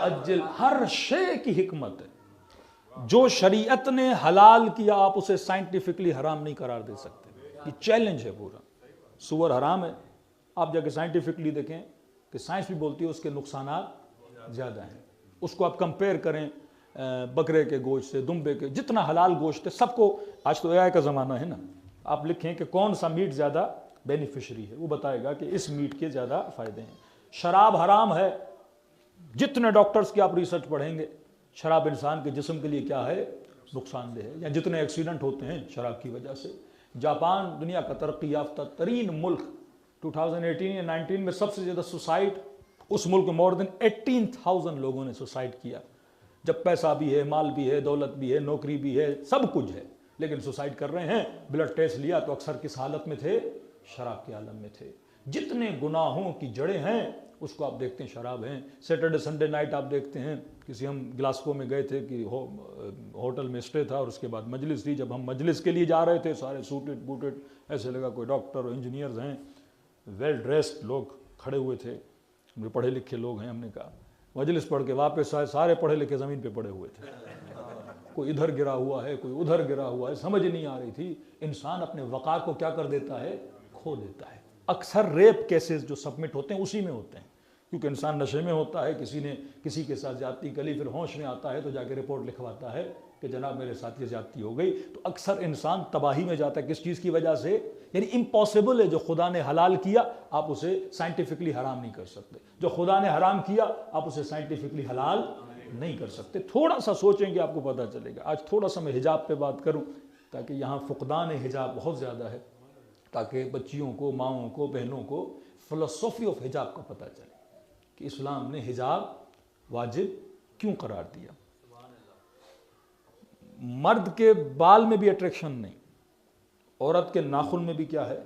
عجل، ہر شے کی حکمت ہے. جو شریعت نے حلال کیا آپ اسے سائنٹیفکلی حرام نہیں قرار دے سکتے. یہ چیلنج ہے پورا. سور حرام ہے، آپ جا کے سائنٹیفکلی دیکھیں کہ سائنس بھی بولتی ہے اس کے نقصانات زیادہ ہیں. اس کو آپ کمپیئر کریں بکرے کے گوشت سے، دمبے کے، جتنا حلال گوشت ہے سب کو. آج تو اے آئی کا زمانہ ہے نا، آپ لکھیں کہ کون سا میٹ زیادہ بینیفیشری ہے، وہ بتائے گا کہ اس میٹ کے زیادہ فائدے ہیں. شراب حرام ہے، جتنے ڈاکٹرز کی آپ ریسرچ پڑھیں گے شراب انسان کے جسم کے لیے کیا ہے، نقصان دہ ہے. یا جتنے ایکسیڈنٹ ہوتے ہیں شراب کی وجہ سے. جاپان دنیا کا ترقی یافتہ ترین ملک، 2018 یا 19 میں سب سے زیادہ سوسائڈ اس ملک میں، مور دین 18,000 لوگوں نے سوسائڈ کیا. جب پیسہ بھی ہے، مال بھی ہے، دولت بھی ہے، نوکری بھی ہے، سب کچھ ہے، لیکن سوسائڈ کر رہے ہیں. بلڈ ٹیسٹ لیا تو اکثر کس حالت میں تھے، شراب کے عالم میں تھے. جتنے گناہوں کی جڑیں ہیں اس کو آپ دیکھتے ہیں شراب ہیں. سیٹرڈے سنڈے نائٹ آپ دیکھتے ہیں، کسی ہم گلاسکو میں گئے تھے کہ ہوٹل میں اسٹے تھا اور اس کے بعد مجلس تھی. جب ہم مجلس کے لیے جا رہے تھے سارے سوٹڈ بوٹڈ، ایسے لگا کوئی ڈاکٹر اور انجینئرز ہیں، ویل ڈریسڈ لوگ کھڑے ہوئے تھے، پڑھے لکھے لوگ ہیں. ہم نے کہا مجلس پڑھ کے واپس آئے، سارے پڑھے لکھے زمین پہ پڑے ہوئے تھے. کوئی ادھر گرا ہوا ہے، کوئی ادھر گرا ہوا ہے، سمجھ نہیں آ رہی تھی. انسان اپنے وقار کو کیا کر دیتا ہے، کھو دیتا ہے. اکثر ریپ کیسز جو سبمٹ ہوتے ہیں اسی میں ہوتے ہیں، کیونکہ انسان نشے میں ہوتا ہے، کسی نے کسی کے ساتھ زیادتی کری، پھر ہوش میں آتا ہے تو جا کے رپورٹ لکھواتا ہے کہ جناب میرے ساتھ یہ زیادتی ہو گئی. تو اکثر انسان تباہی میں جاتا ہے. کس چیز کی وجہ سے؟ یعنی امپاسبل ہے، جو خدا نے حلال کیا آپ اسے سائنٹیفکلی حرام نہیں کر سکتے، جو خدا نے حرام کیا آپ اسے سائنٹیفکلی حلال نہیں کر سکتے. تھوڑا سا سوچیں گے آپ کو پتہ چلے گا. آج تھوڑا سا میں حجاب پہ بات کروں تاکہ یہاں فقدان حجاب بہت زیادہ ہے، تاکہ بچیوں کو، ماؤں کو، بہنوں کو فلسفی آف حجاب کا پتہ چلے کہ اسلام نے حجاب واجب کیوں قرار دیا. مرد کے بال میں بھی اٹریکشن نہیں، عورت کے ناخن میں بھی کیا ہے،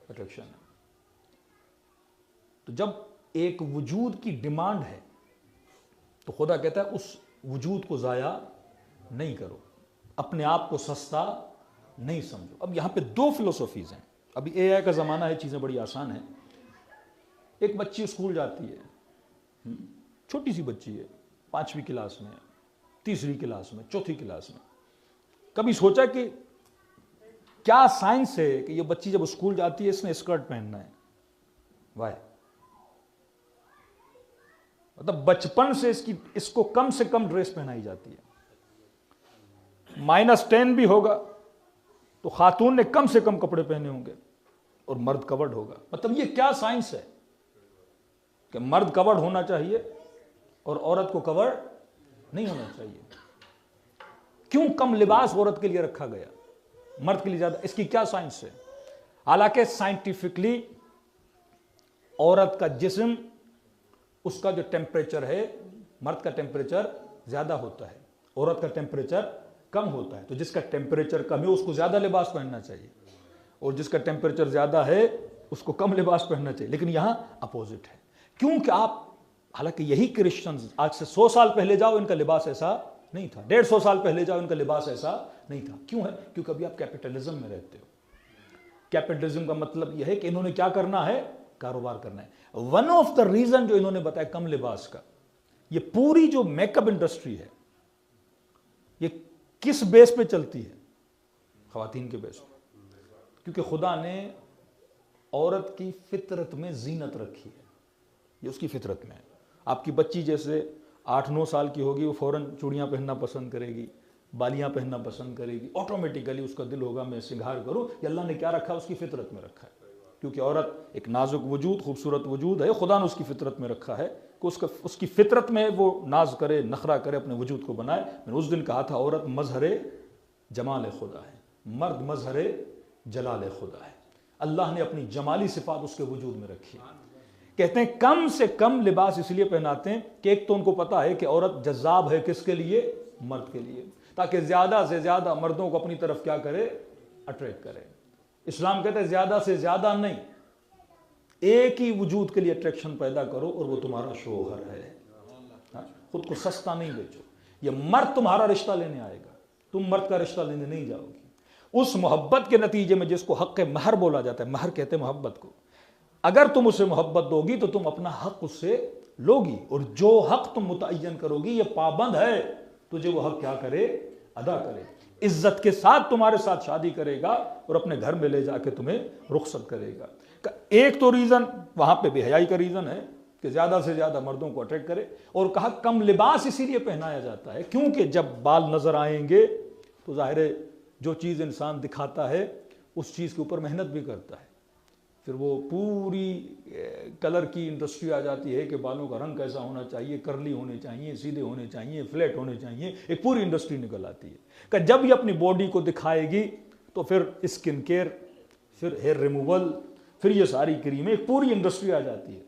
اٹریکشن ہے. تو جب ایک وجود کی ڈیمانڈ ہے تو خدا کہتا ہے اس وجود کو ضائع نہیں کرو، اپنے آپ کو سستا نہیں سمجھو. اب یہاں پہ دو فلسفیز ہیں. ابھی اے آئی کا زمانہ ہے، چیزیں بڑی آسان ہیں. ایک بچی اسکول جاتی ہے، چھوٹی سی بچی ہے، 5ویں کلاس میں، 3ری کلاس میں، 4تھی کلاس میں. کبھی سوچا کہ کیا سائنس ہے کہ یہ بچی جب اسکول جاتی ہے اس نے اسکرٹ پہننا ہے؟ وائی؟ مطلب بچپن سے اس کو کم سے کم ڈریس پہنائی جاتی ہے. -10 بھی ہوگا تو خاتون نے کم سے کم کپڑے پہنے ہوں گے اور مرد کورڈ ہوگا. مطلب یہ کیا سائنس ہے کہ مرد کورڈ ہونا چاہیے اور عورت کو کورڈ نہیں ہونا چاہیے؟ کیوں کم لباس عورت کے لیے رکھا گیا، مرد کے لیے زیادہ؟ اس کی کیا سائنس ہے؟ حالانکہ سائنٹیفکلی عورت کا جسم، اس کا جو ٹیمپریچر ہے، مرد کا ٹیمپریچر زیادہ ہوتا ہے، عورت کا ٹیمپریچر کم ہوتا ہے. تو جس کا ٹیمپریچر کم ہے اس کو زیادہ لباس پہننا چاہیے، اور جس کا ٹیمپریچر زیادہ ہے اس کو کم لباس پہننا چاہیے. لیکن یہاں اپوزٹ ہے. کیونکہ آپ، حالانکہ یہی کرسچنز آج سے 100 سال پہلے جاؤ ان کا لباس ایسا نہیں تھا، 150 سال پہلے جاؤ ان کا لباس ایسا نہیں تھا. کیوں ہے؟ کیونکہ ابھی آپ کیپٹلزم میں رہتے ہو. کیپٹلزم کا مطلب یہ ہے کہ انہوں نے کیا کرنا ہے، کاروبار کرنا ہے. ون آف دا ریزن جو انہوں نے بتایا کم لباس کا، یہ پوری جو میک اپ انڈسٹری ہے یہ کس بیس پہ چلتی ہے؟ خواتین کے بیس پہ. کیونکہ خدا نے عورت کی فطرت میں زینت رکھی ہے، یہ اس کی فطرت میں ہے. آپ کی بچی جیسے 8-9 سال کی ہوگی وہ فوراً چوڑیاں پہننا پسند کرے گی، بالیاں پہننا پسند کرے گی، آٹومیٹیکلی اس کا دل ہوگا میں سنگھار کروں. یہ اللہ نے کیا رکھا، اس کی فطرت میں رکھا ہے. کیونکہ عورت ایک نازک وجود، خوبصورت وجود ہے، خدا نے اس کی فطرت میں رکھا ہے کہ اس کی فطرت میں وہ ناز کرے، نخرہ کرے، اپنے وجود کو بنائے. میں نے اس دن کہا تھا عورت مظہر جمال خدا ہے، مرد مظہر جلال خدا ہے. اللہ نے اپنی جمالی صفات اس کے وجود میں رکھی. کہتے ہیں کم سے کم لباس اس لیے پہناتے ہیں کہ ایک تو ان کو پتا ہے کہ عورت جذاب ہے کس کے لیے، مرد کے لیے، تاکہ زیادہ سے زیادہ مردوں کو اپنی طرف کیا کرے، اٹریکٹ کرے. اسلام کہتا ہے زیادہ سے زیادہ نہیں، ایک ہی وجود کے لیے اٹریکشن پیدا کرو اور وہ تمہارا شوہر ہے. خود کو سستا نہیں بیچو. یہ مرد تمہارا رشتہ لینے آئے گا، تم مرد کا رشتہ لینے نہیں جاؤ گی. اس محبت کے نتیجے میں جس کو حق مہر بولا جاتا ہے، مہر کہتے ہیں محبت کو، اگر تم اسے محبت دو گی تو تم اپنا حق اس سے لوگی، اور جو حق تم متعین کرو گی یہ پابند ہے تجھے وہ حق کیا کرے، ادا کرے، عزت کے ساتھ تمہارے ساتھ شادی کرے گا اور اپنے گھر میں لے جا کے تمہیں رخصت کرے گا۔ ایک تو ریزن وہاں پہ بے حیائی کا ریزن ہے کہ زیادہ سے زیادہ مردوں کو اٹریکٹ کرے، اور کہا کم لباس اسی لیے پہنایا جاتا ہے کیونکہ جب بال نظر آئیں گے تو ظاہر ہے جو چیز انسان دکھاتا ہے اس چیز کے اوپر محنت بھی کرتا ہے، پھر وہ پوری کلر کی انڈسٹری آ جاتی ہے کہ بالوں کا رنگ کیسا ہونا چاہیے، کرلی ہونے چاہیے، سیدھے ہونے چاہیے، فلیٹ ہونے چاہیے، ایک پوری انڈسٹری نکل آتی ہے کہ جب یہ اپنی باڈی کو دکھائے گی تو پھر اسکن کیئر، پھر ہیئر ریموول، پھر یہ ساری کریمیں، ایک پوری انڈسٹری آ جاتی ہے۔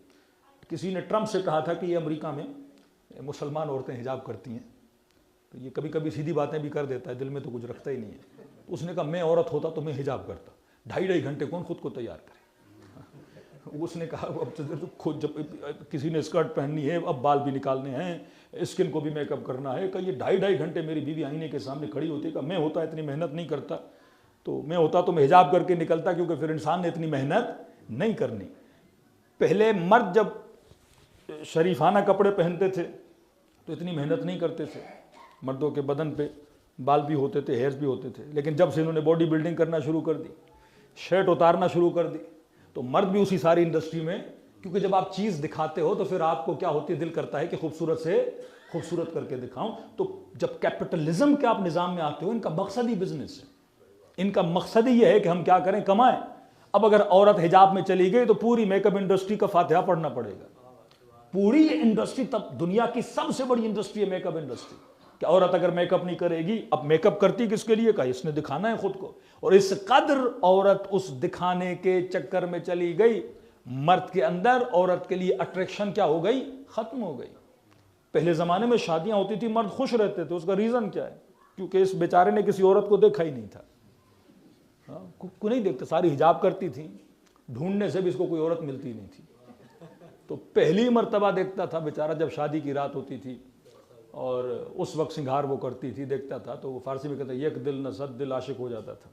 کسی نے ٹرمپ سے کہا تھا کہ یہ امریکہ میں مسلمان عورتیں حجاب کرتی ہیں، تو یہ کبھی کبھی سیدھی باتیں بھی کر دیتا ہے، دل میں تو کچھ رکھتا ہی نہیں ہے۔ تو اس نے کہا میں عورت ہوتا تو میں حجاب کرتا، 2.5 گھنٹے کون خود کو تیار کرے۔ اس نے کہا اب خود جب کسی نے اسکرٹ پہننی ہے، اب بال بھی نکالنے ہیں، اسکن کو بھی میک اپ کرنا ہے، کہ یہ 2.5 گھنٹے میری بیوی آئینے کے سامنے کھڑی ہوتی ہے، کہ میں ہوتا اتنی محنت نہیں کرتا، تو میں ہوتا تو میں حجاب کر کے نکلتا، کیونکہ پھر انسان نے اتنی محنت نہیں کرنی۔ پہلے مرد جب شریفانہ کپڑے پہنتے تھے تو اتنی محنت نہیں کرتے تھے، مردوں کے بدن پہ بال بھی ہوتے تھے، ہیئرز بھی ہوتے تھے، لیکن جب سے انہوں نے باڈی بلڈنگ کرنا شروع کر دی، شرٹ اتارنا شروع کر دی، تو مرد بھی اسی ساری انڈسٹری میں، کیونکہ جب آپ چیز دکھاتے ہو تو پھر آپ کو کیا ہوتی ہے، دل کرتا ہے کہ خوبصورت سے خوبصورت کر کے دکھاؤں۔ تو جب کیپٹلزم کے آپ نظام میں آتے ہو، ان کا مقصد ہی بزنس ہے، ان کا مقصد ہی یہ ہے کہ ہم کیا کریں، کمائیں۔ اب اگر عورت حجاب میں چلی گئی تو پوری میک اپ انڈسٹری کا فاتحہ پڑھنا پڑے گا، پوری انڈسٹری، تب دنیا کی سب سے بڑی انڈسٹری ہے میک اپ انڈسٹری، کہ عورت اگر میک اپ نہیں کرے گی، اب میک اپ کرتی کس کے لیے، کہا اس نے دکھانا ہے خود کو، اور اس قدر عورت اس دکھانے کے چکر میں چلی گئی، مرد کے اندر عورت کے لیے اٹریکشن کیا ہو گئی، ختم ہو گئی۔ پہلے زمانے میں شادیاں ہوتی تھی، مرد خوش رہتے تھے، اس کا ریزن کیا ہے، کیونکہ اس بیچارے نے کسی عورت کو دیکھا ہی نہیں تھا، کو نہیں دیکھتے، ساری حجاب کرتی تھی، ڈھونڈنے سے بھی اس کو کوئی عورت ملتی نہیں تھی، تو پہلی مرتبہ دیکھتا تھا بیچارہ جب شادی کی رات ہوتی تھی، اور اس وقت سنگھار وہ کرتی تھی، دیکھتا تھا تو وہ فارسی میں کہتا ہے یک دل نہ صد دل عاشق ہو جاتا تھا۔